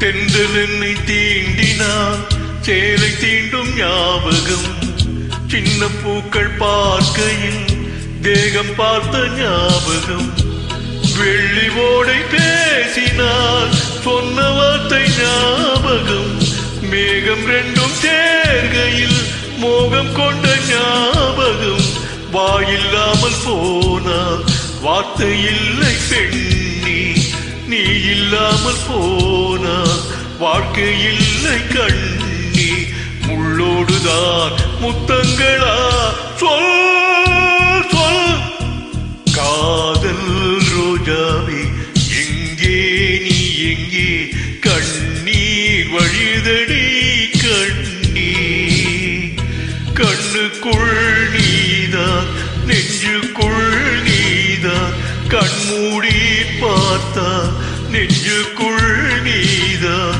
தென்றல் என்னை தீண்டினான் சேலை தீண்டும் ஞாபகம் சின்ன பூக்கள் பார்க்கையில் தேகம் பார்த்த ஞாபகம் வெள்ளி ஓடை பேசினால் சொன்ன வார்த்தை ஞாபகம் மேகம் ரெண்டும் சேர்கையில் மோகம் கொண்ட ஞாபகம் வாயில்லாமல் போனால் வார்த்தை இல்லை பெண்ணி நீ இல்லாமல் போனால் வாழ்க்கை இல்லை கண்ணி முள்ளோடுதான் முத்தங்களா சொல் சொல் காதல் ரோஜாவே எங்கே நீ எங்கே கண்ணீர் வழிதடி கண்ணீர் கண்ணுக்குள் நீதான் நெஞ்சுக்குள் நீதான் கண்மூடி பார்த்தா நெஞ்சுக்குள் நீதான்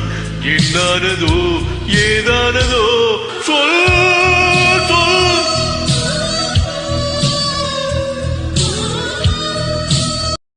என்னானதோ ஏதானதோ சொல்